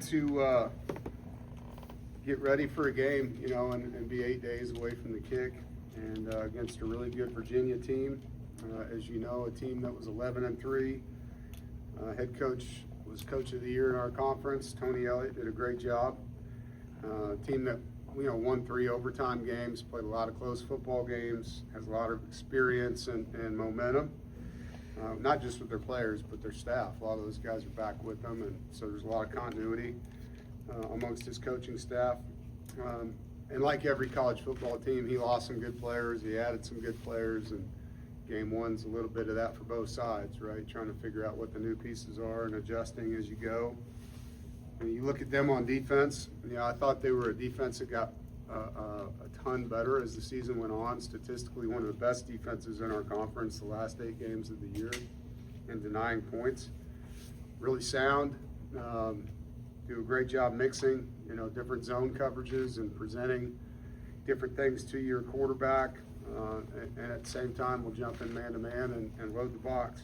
to get ready for a game, and be 8 days away from the kick, and against a really good Virginia team. As you know, a team that was 11-3. Head coach was coach of the year in our conference. Tony Elliott did a great job. Team that won 3 overtime games, played a lot of close football games, has a lot of experience and momentum. Not just with their players, but their staff. A lot of those guys are back with them, and so there's a lot of continuity amongst his coaching staff. And like every college football team, he lost some good players, he added some good players, and game one's a little bit of that for both sides, right? Trying to figure out what the new pieces are and adjusting as you go. When you look at them on defense, I thought they were a defense that got a ton better as the season went on. Statistically, one of the best defenses in our conference the last 8 games of the year, and denying points. Really sound. Do a great job mixing, different zone coverages and presenting different things to your quarterback. And at the same time, we'll jump in man-to-man and load the box.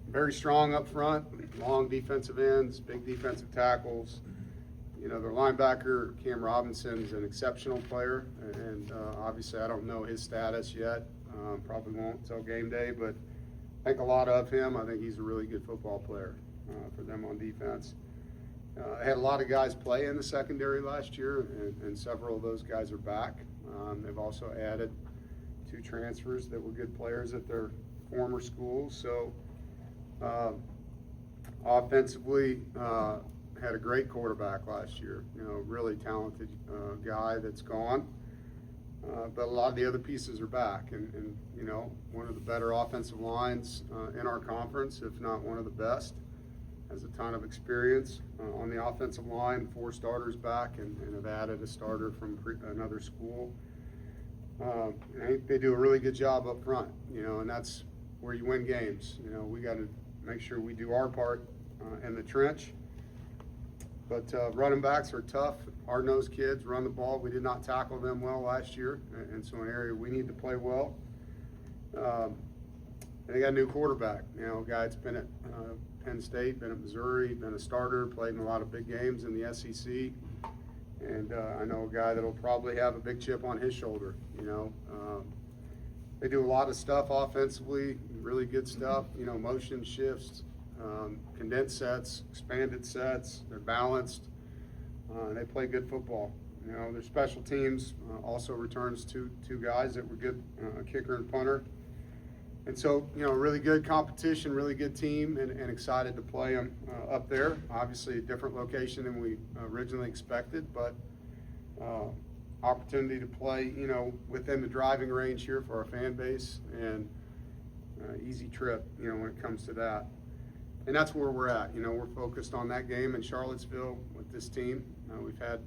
Very strong up front, long defensive ends, big defensive tackles. Their linebacker, Cam Robinson's an exceptional player, and obviously I don't know his status yet. Probably won't until game day, but I think a lot of him. I think he's a really good football player for them on defense. I had a lot of guys play in the secondary last year, and several of those guys are back. They've also added 2 transfers that were good players at their former schools. So offensively, had a great quarterback last year, really talented guy that's gone. But a lot of the other pieces are back, and one of the better offensive lines in our conference, if not one of the best. Has a ton of experience on the offensive line, 4 starters back, and have added a starter from another school. I think they do a really good job up front, and that's where you win games. We got to make sure we do our part in the trench. But running backs are tough, hard-nosed kids, run the ball. We did not tackle them well last year, and so an area we need to play well. They got a new quarterback, a guy that's been at Penn State, been at Missouri, been a starter, played in a lot of big games in the SEC. And I know a guy that'll probably have a big chip on his shoulder, They do a lot of stuff offensively, really good stuff, motion shifts, condensed sets, expanded sets. They're balanced. They play good football. Their special teams also returns 2 guys that were good, a kicker and punter. And so, really good competition, really good team, and excited to play them up there. Obviously, a different location than we originally expected, but opportunity to play, within the driving range here for our fan base, and easy trip, when it comes to that. And that's where we're at. We're focused on that game in Charlottesville with this team. We've had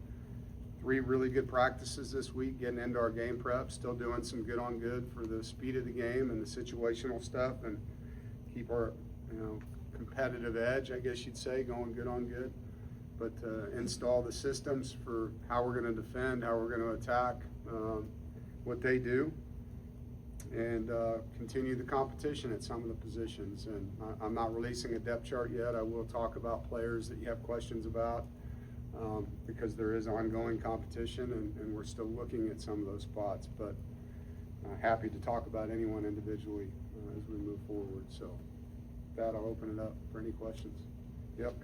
3 really good practices this week, getting into our game prep, still doing some good on good for the speed of the game and the situational stuff, and keep our competitive edge, I guess you'd say, going good on good. But install the systems for how we're going to defend, how we're going to attack, what they do, and continue the competition at some of the positions. And I'm not releasing a depth chart yet. I will talk about players that you have questions about. Because there is ongoing competition, and we're still looking at some of those spots, but happy to talk about anyone individually as we move forward. So with that, I'll open it up for any questions. Yep.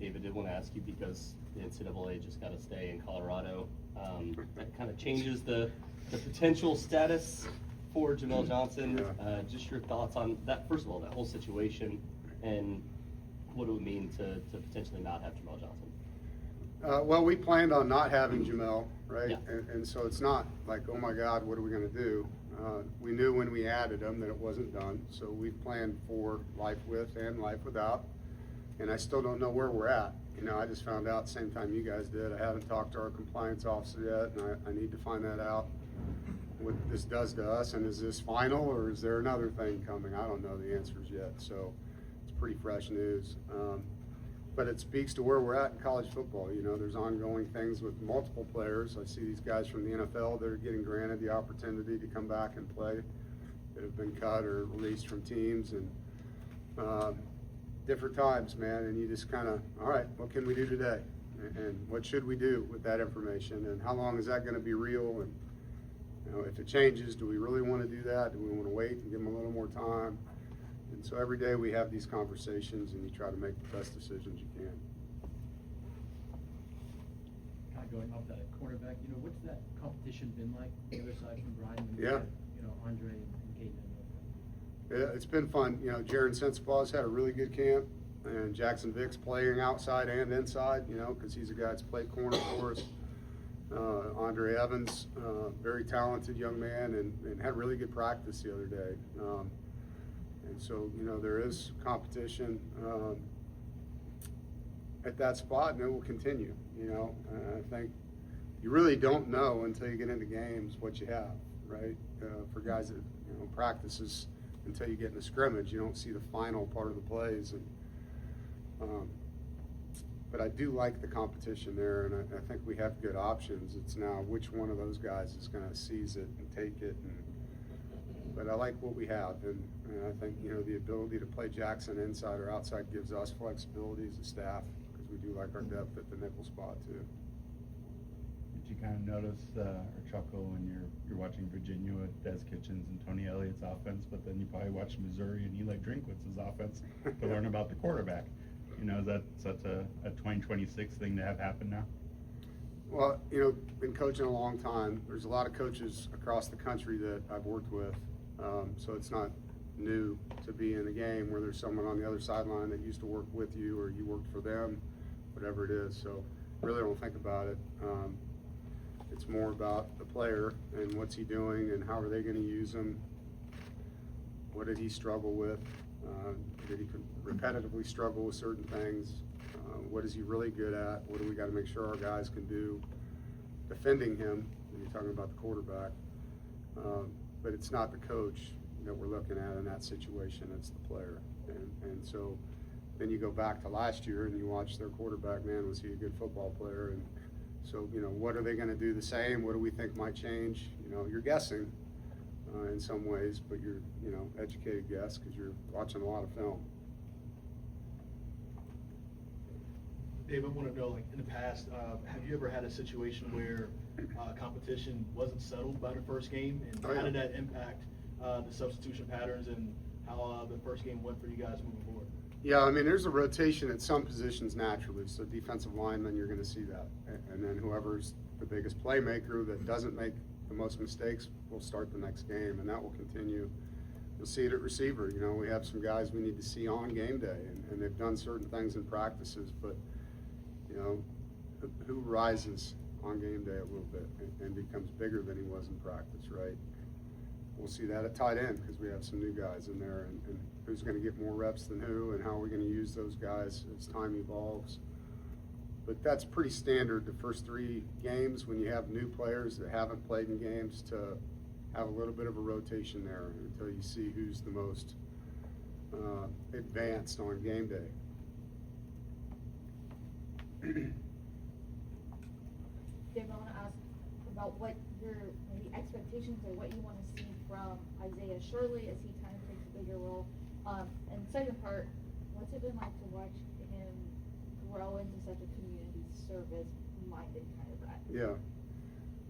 David, did want to ask you, because the NCAA just got to stay in Colorado, that kind of changes the potential status for Jamel Johnson. Yeah. Just your thoughts on that, first of all, that whole situation, and what it would mean to potentially not have Jamel Johnson. Well, we planned on not having Jamel, right? Yeah. And so it's not like, oh my God, what are we going to do? We knew when we added him that it wasn't done, so we planned for life with and life without. And I still don't know where we're at. I just found out same time you guys did. I haven't talked to our compliance officer yet, and I need to find that out, what this does to us, and is this final, or is there another thing coming? I don't know the answers yet, so it's pretty fresh news. But it speaks to where we're at in college football. There's ongoing things with multiple players. I see these guys from the NFL that are getting granted the opportunity to come back and play, that have been cut or released from teams. And different times, man, and you just kind of, all right, what can we do today? And what should we do with that information? And how long is that going to be real? And, you know, if it changes, do we really want to do that? Do we want to wait and give them a little more time? And so every day we have these conversations, and you try to make the best decisions you can. Kind of going off that cornerback, you know, what's that competition been like, the other side from Brian? When you Yeah. had, you know, Andre and Caden and those guys? Yeah, it's been fun. You know, Jaron Sensabaugh's had a really good camp, and Jackson Vick's playing outside and inside, you know, because he's a guy that's played corner for us. Andre Evans, very talented young man, and had really good practice the other day. And so, you know, there is competition at that spot, and it will continue, you know. I think you really don't know until you get into games what you have, right? For guys that, you know, practices until you get in the scrimmage, you don't see the final part of the plays. And but I do like the competition there, and I think we have good options. It's now which one of those guys is going to seize it and take it. But I like what we have, and I think, you know, the ability to play Jackson inside or outside gives us flexibility as a staff, because we do like our depth at the nickel spot too. Did you kind of notice or chuckle when you're watching Virginia with Des Kitchens and Tony Elliott's offense, but then you probably watched Missouri and Eli Drinkwitz's offense to learn about the quarterback? You know, is that such a 2026 thing to have happen now? Well, you know, been coaching a long time. There's a lot of coaches across the country that I've worked with, so it's not new to be in a game where there's someone on the other sideline that used to work with you or you worked for them, whatever it is. So really don't think about it. It's more about the player and what's he doing and how are they going to use him. What did he struggle with? Did he repetitively struggle with certain things? What is he really good at? What do we got to make sure our guys can do defending him when you're talking about the quarterback? But it's not the coach that we're looking at in that situation, it's the player. And so then you go back to last year and you watch their quarterback, man, was he a good football player? And so, you know, what are they going to do the same? What do we think might change? You know, you're guessing in some ways, but you're, you know, educated guess because you're watching a lot of film. Dave, I want to know, like, in the past, have you ever had a situation where competition wasn't settled by the first game? And Oh, yeah. how did that impact the substitution patterns and how the first game went for you guys moving forward? Yeah, I mean, there's a rotation at some positions naturally. So defensive linemen, you're going to see that. And then whoever's the biggest playmaker that doesn't make the most mistakes will start the next game, and that will continue. You'll see it at receiver. You know, we have some guys we need to see on game day, and they've done certain things in practices, but, you know, who rises on game day a little bit and becomes bigger than he was in practice, right? We'll see that at tight end because we have some new guys in there, and who's going to get more reps than who, and how are we going to use those guys as time evolves. But that's pretty standard the first 3 games when you have new players that haven't played in games to have a little bit of a rotation there until you see who's the most advanced on game day. Dave, I want to ask about what your maybe expectations or what you want to see from Isaiah Shirley as he kind of takes a bigger role. And second part, what's it been like to watch him grow into such a community service-minded kind of guy? Yeah.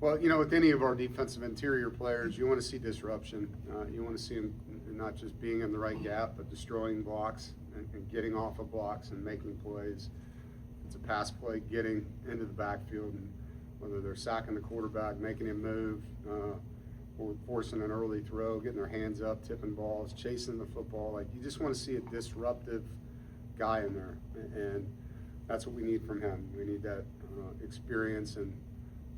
Well, you know, with any of our defensive interior players, you want to see disruption. You want to see them not just being in the right gap, but destroying blocks and getting off of blocks and making plays. It's a pass play, getting into the backfield, and whether they're sacking the quarterback, making him move, or forcing an early throw, getting their hands up, tipping balls, chasing the football. Like, you just want to see a disruptive guy in there, and that's what we need from him. We need that experience and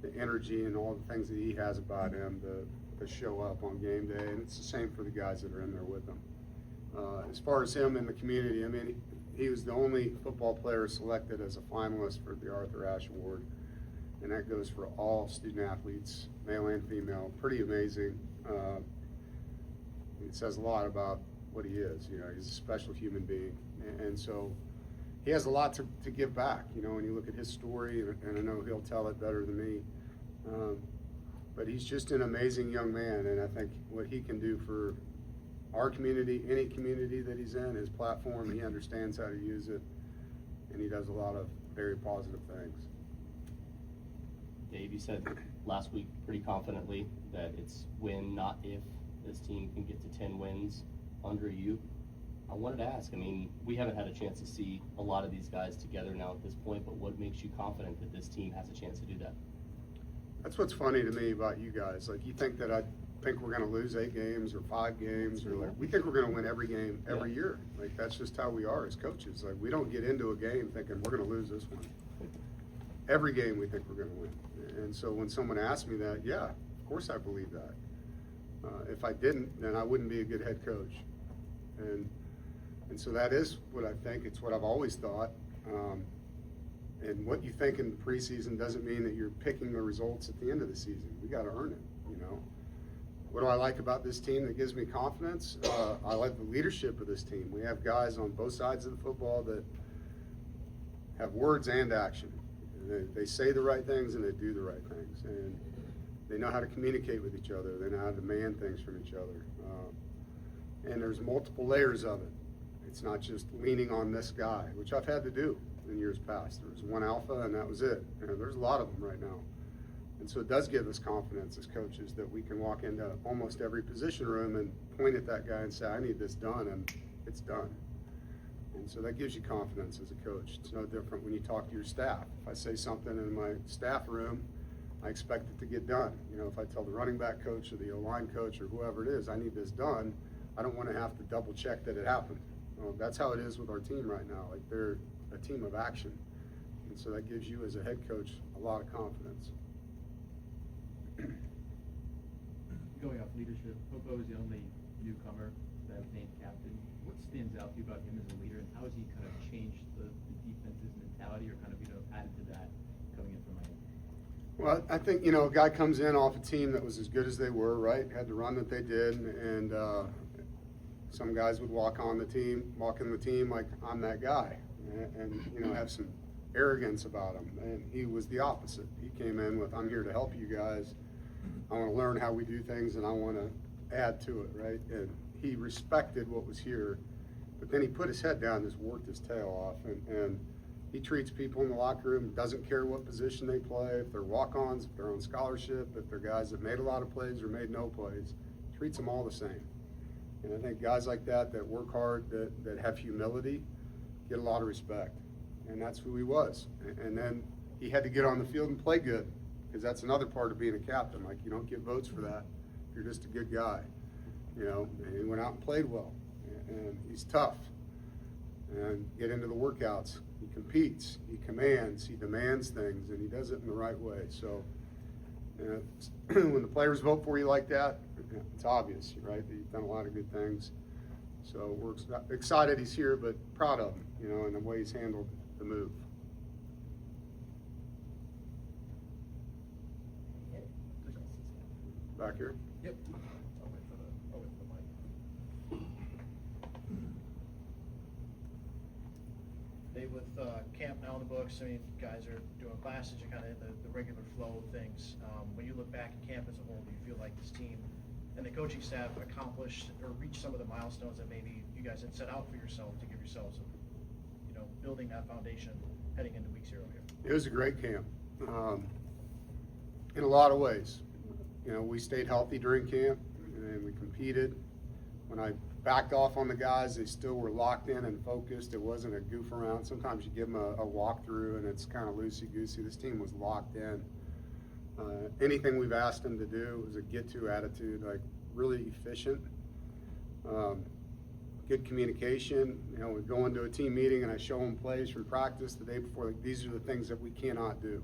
the energy and all the things that he has about him to show up on game day, and it's the same for the guys that are in there with him. As far as him in the community, I mean, he was the only football player selected as a finalist for the Arthur Ashe Award, and that goes for all student athletes, male and female. Pretty amazing. It says a lot about what he is. You know, he's a special human being, and so he has a lot to give back. You know, when you look at his story, and I know he'll tell it better than me, but he's just an amazing young man, and I think what he can do for our community, any community that he's in, his platform, he understands how to use it, and he does a lot of very positive things. Dave, you said last week pretty confidently that it's when, not if, this team can get to 10 wins under you. I wanted to ask, I mean, we haven't had a chance to see a lot of these guys together now at this point, but what makes you confident that this team has a chance to do that? That's what's funny to me about you guys. Like, you think that I think we're gonna lose 8 games or 5 games, or like, we think we're gonna win every game, every year. Like, that's just how we are as coaches. Like, we don't get into a game thinking we're gonna lose this one. Every game we think we're gonna win. And so when someone asks me that, yeah, of course I believe that. If I didn't, then I wouldn't be a good head coach. And so that is what I think. It's what I've always thought. And what you think in the preseason doesn't mean that you're picking the results at the end of the season. We got to earn it, you know. What do I like about this team that gives me confidence? I like the leadership of this team. We have guys on both sides of the football that have words and action. They say the right things and they do the right things. And they know how to communicate with each other. They know how to demand things from each other. And there's multiple layers of it. It's not just leaning on this guy, which I've had to do in years past. There was one alpha and that was it. And there's a lot of them right now. And so it does give us confidence as coaches that we can walk into almost every position room and point at that guy and say, I need this done, and it's done. And so that gives you confidence as a coach. It's no different when you talk to your staff. If I say something in my staff room, I expect it to get done. You know, if I tell the running back coach or the O-line coach or whoever it is, I need this done, I don't want to have to double check that it happened. Well, that's how it is with our team right now. Like, they're a team of action. And so that gives you as a head coach a lot of confidence. Going off leadership, Popo is the only newcomer that was named captain. What stands out to you about him as a leader, and how has he kind of changed the defense's mentality, or kind of, added to that coming in from Miami? Well, I think, a guy comes in off a team that was as good as they were, right? Had the run that they did, and some guys would walk in the team like, I'm that guy, and have some arrogance about him. And he was the opposite. He came in with, I'm here to help you guys. I want to learn how we do things, and I want to add to it, right? And he respected what was here, but then he put his head down and just worked his tail off. And he treats people in the locker room, doesn't care what position they play, if they're walk-ons, if they're on scholarship, if they're guys that made a lot of plays or made no plays, treats them all the same. And I think guys like that work hard, that have humility, get a lot of respect. And that's who he was. And then he had to get on the field and play good, because that's another part of being a captain. Like, you don't get votes for that. You're just a good guy, And he went out and played well. And he's tough. And get into the workouts. He competes. He commands. He demands things, and he does it in the right way. So when the players vote for you like that, it's obvious, right, that you've done a lot of good things. So we're excited he's here, but proud of him, and the way he's handled the move. Back here? Yep. I'll wait for the mic. Dave, with camp now in the books, guys are doing classes, you're kind of in the regular flow of things. When you look back at camp as a whole, do you feel like this team and the coaching staff accomplished or reached some of the milestones that maybe you guys had set out for yourself to give yourselves, building that foundation heading into week 0 here? It was a great camp, in a lot of ways. We stayed healthy during camp, and we competed. When I backed off on the guys, they still were locked in and focused. It wasn't a goof around. Sometimes you give them a walkthrough, and it's kind of loosey-goosey. This team was locked in. Anything we've asked them to do was a get-to attitude, like really efficient. Good communication. We go into a team meeting, and I show them plays from practice the day before. Like, these are the things that we cannot do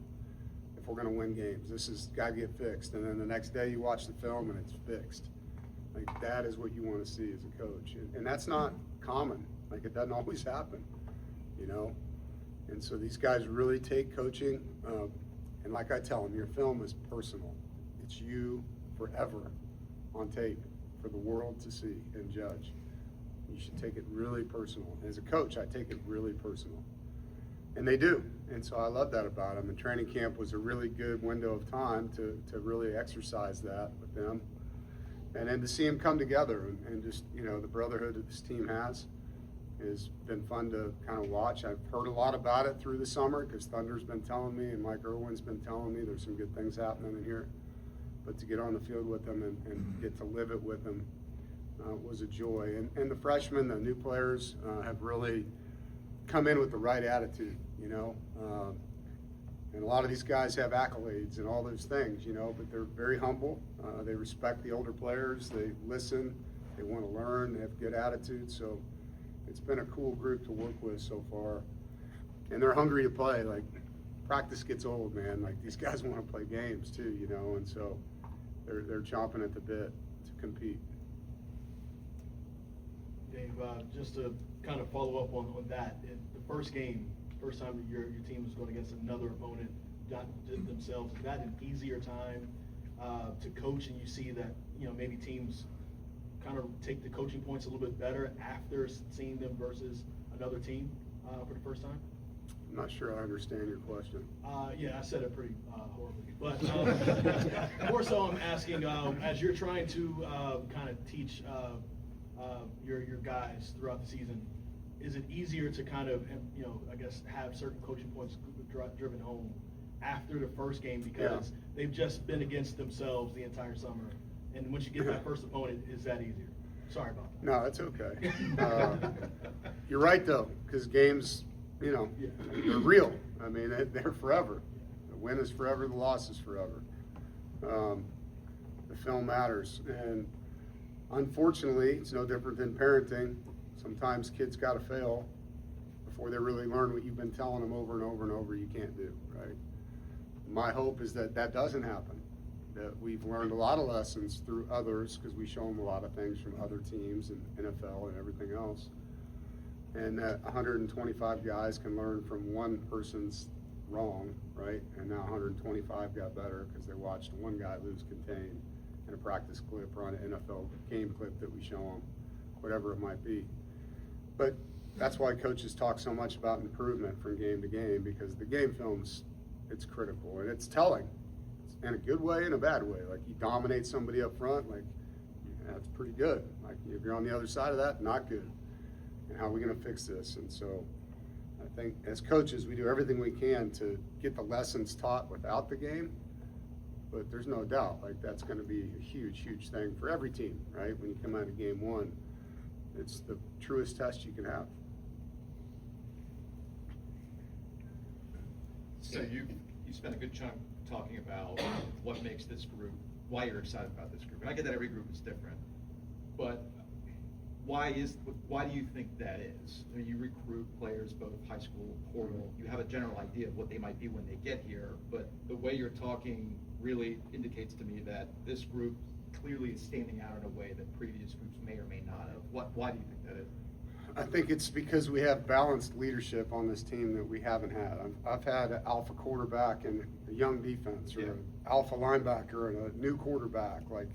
if we're going to win games. This has got to get fixed. And then the next day you watch the film and it's fixed. Like, that is what you want to see as a coach. And that's not common. Like, it doesn't always happen, And so these guys really take coaching. And like I tell them, your film is personal. It's you forever on tape for the world to see and judge. You should take it really personal. As a coach, I take it really personal. And they do. And so I love that about them. And training camp was a really good window of time to really exercise that with them. And then to see them come together and just, you know, the brotherhood that this team has been fun to kind of watch. I've heard a lot about it through the summer because Thunder's been telling me and Mike Irwin's been telling me there's some good things happening in here. But to get on the field with them and get to live it with them was a joy. And the freshmen, the new players, have really come in with the right attitude, you know. And a lot of these guys have accolades and all those things, you know, but they're very humble. They respect the older players. They listen. They want to learn. They have good attitude. So it's been a cool group to work with so far. And they're hungry to play. Like, practice gets old, man. Like, these guys want to play games too, you know, and so they're chomping at the bit to compete. Dave, just to kind of follow up on that, in the first game, first time that your team was going against another opponent, not themselves, is that an easier time to coach, and you see that, you know, maybe teams kind of take the coaching points a little bit better after seeing them versus another team for the first time? I'm not sure I understand your question. Yeah, I said it pretty horribly, but more so I'm asking, as you're trying to kind of teach your guys throughout the season, is it easier to kind of, you know, I guess, have certain coaching points driven home after the first game because they've just been against themselves the entire summer, and once you get that first opponent, is that easier? Sorry about that. No, it's okay. You're right, though, because games, you know, they're real. I mean, they're forever. The win is forever, the loss is forever. The film matters. And unfortunately, it's no different than parenting. Sometimes kids got to fail before they really learn what you've been telling them over and over and over you can't do, right? My hope is that that doesn't happen, that we've learned a lot of lessons through others because we show them a lot of things from other teams and NFL and everything else. And that 125 guys can learn from one person's wrong, right? And now 125 got better because they watched one guy lose contain in a practice clip or on an NFL game clip that we show them, whatever it might be. But that's why coaches talk so much about improvement from game to game, because the game film's, it's critical and it's telling in a good way and a bad way. Like, you dominate somebody up front, like, that's pretty good. Like, if you're on the other side of that, not good. And how are we going to fix this? And so I think as coaches, we do everything we can to get the lessons taught without the game. But there's no doubt, like, that's going to be a huge, huge thing for every team, right? When you come out of game one, it's the truest test you can have. So you spent a good chunk talking about what makes this group, why you're excited about this group. And I get that every group is different, but why do you think that is? I mean, you recruit players, both high school, portal, you have a general idea of what they might be when they get here, but the way you're talking really indicates to me that this group clearly is standing out in a way that previous groups may or may not have. Why do you think that is? I think it's because we have balanced leadership on this team that we haven't had. I've had an alpha quarterback and a young defense, or an alpha linebacker and a new quarterback. Like,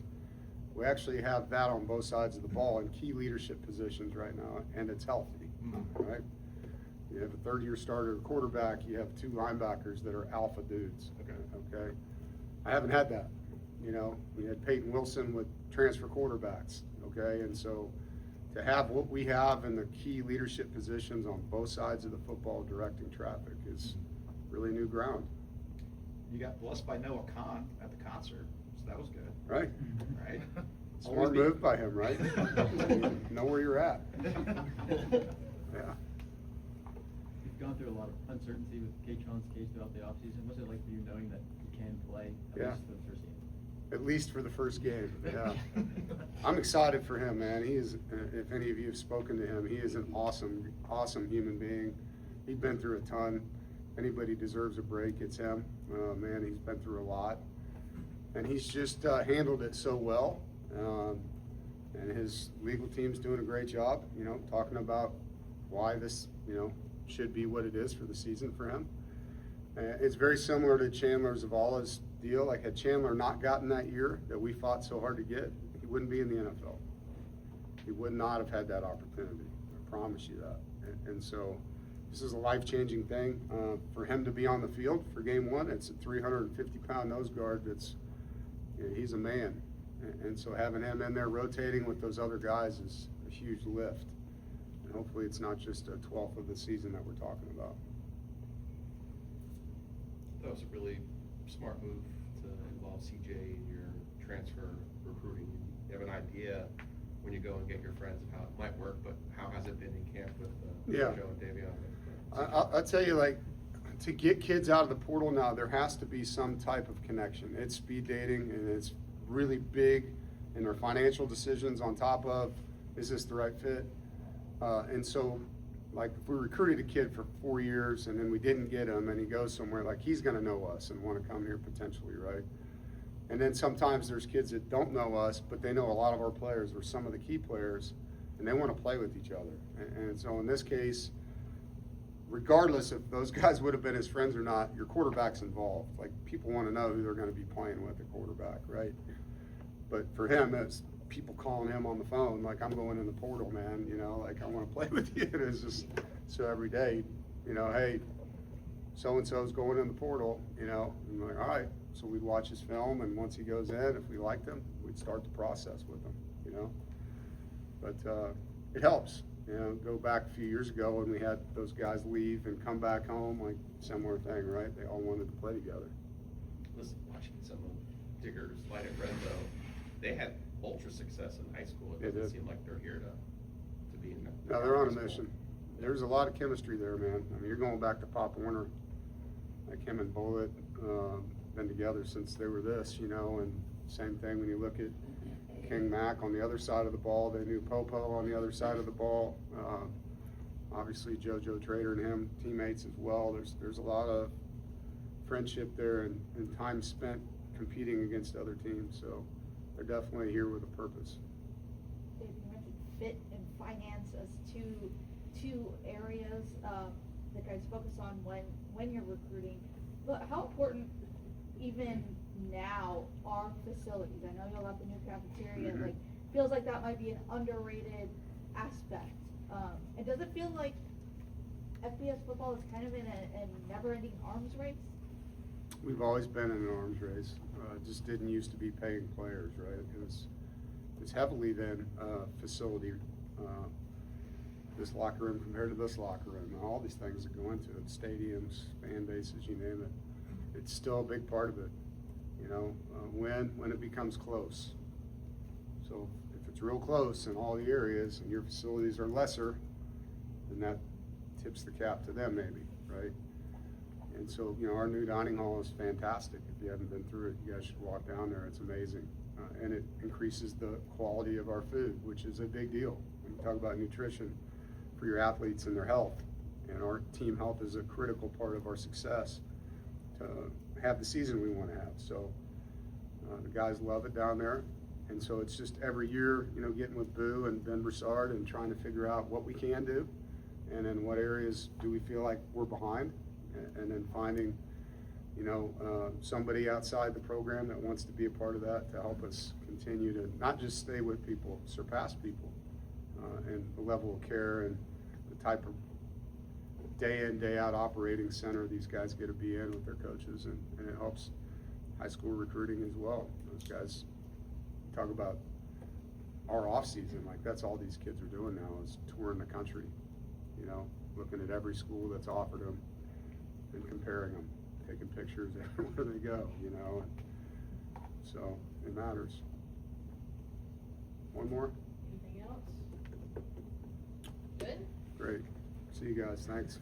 we actually have that on both sides of the ball in key leadership positions right now, and it's healthy, right? You have a third-year starter quarterback, you have two linebackers that are alpha dudes, okay? I haven't had that, you know? We had Peyton Wilson with transfer quarterbacks, okay? And so to have what we have in the key leadership positions on both sides of the football directing traffic is really new ground. You got blessed by Noah Khan at the concert, so that was good. Right. Right? Smart move by him, right? Know where you're at. Yeah. You've gone through a lot of uncertainty with K-Tron's case throughout the offseason. What's it like for you knowing that you can play at least for the first game? At least for the first game, yeah. I'm excited for him, man. He is, if any of you have spoken to him, he is an awesome, awesome human being. He's been through a ton. If anybody deserves a break, it's him. Man, he's been through a lot. And he's just handled it so well. And his legal team's doing a great job, you know, talking about why this, you know, should be what it is for the season for him. It's very similar to Chandler Zavala's deal. Like, had Chandler not gotten that year that we fought so hard to get, he wouldn't be in the NFL. He would not have had that opportunity. I promise you that. And so this is a life-changing thing for him to be on the field for game one. It's a 350-pound nose guard that's, you know, he's a man. And so having him in there rotating with those other guys is a huge lift. And hopefully it's not just a 12th of the season that we're talking about. That was a really smart move to involve CJ in your transfer recruiting. You have an idea when you go and get your friends of how it might work, but how has it been in camp with Yeah. Joe and Davion? I'll tell you, like, to get kids out of the portal now, there has to be some type of connection. It's speed dating, and it's really big in their financial decisions on top of, is this the right fit? And so, like, if we recruited a kid for 4 years and then we didn't get him and he goes somewhere, like, he's gonna know us and wanna come here potentially, right? And then sometimes there's kids that don't know us, but they know a lot of our players or some of the key players, and they wanna play with each other. And so in this case, regardless if those guys would have been his friends or not, your quarterback's involved. Like, people want to know who they're going to be playing with at quarterback, right? But for him, it's people calling him on the phone, like, I'm going in the portal, man, you know, like, I want to play with you. And it's just, so every day, you know, hey, so-and-so's going in the portal, you know, and I'm like, all right. So we'd watch his film, and once he goes in, if we liked him, we'd start the process with him, you know? But it helps. You know, go back a few years ago when we had those guys leave and come back home, like, similar thing, right? They all wanted to play together. Listen, watching some of Digger's Light at Renzo, they had ultra success in high school. It They doesn't did. seem like they're here to be in the. No, they're on a mission. There's a lot of chemistry there, man. I mean, you're going back to Pop Warner, like him and Bullitt, been together since they were this, you know, and same thing when you look at King Mack on the other side of the ball. They knew Popo on the other side of the ball. Obviously, JoJo Trader and him, teammates as well. There's a lot of friendship there and time spent competing against other teams. So they're definitely here with a purpose. Dave, you mentioned fit and finance as two areas that guys focus on when you're recruiting. But how important, even now, are facilities? I know you'll have the new cafeteria. Mhm. Like, feels like that might be an underrated aspect. And does it feel like FBS football is kind of in a never-ending arms race? We've always been in an arms race. Just didn't used to be paying players, right? It's heavily then facility. This locker room compared to this locker room, and all these things that go into it, stadiums, fan bases, you name it. It's still a big part of it, you know, when it becomes close. So if it's real close in all the areas and your facilities are lesser, then that tips the cap to them maybe, right? And so, you know, our new dining hall is fantastic. If you haven't been through it, you guys should walk down there. It's amazing. And it increases the quality of our food, which is a big deal. When you talk about nutrition for your athletes and their health, and our team health is a critical part of our success to have the season we want to have. So the guys love it down there. And so it's just every year, you know, getting with Boo and Ben Broussard and trying to figure out what we can do and in what areas do we feel like we're behind, and then finding, you know, somebody outside the program that wants to be a part of that to help us continue to not just stay with people, surpass people, and the level of care and the type of day in, day out operating center these guys get to be in with their coaches, and it helps high school recruiting as well. Those guys talk about our off season, like that's all these kids are doing now is touring the country, you know, looking at every school that's offered them and comparing them, taking pictures everywhere they go, you know, and so it matters. One more? Anything else? Good? Great. See you guys. Thanks.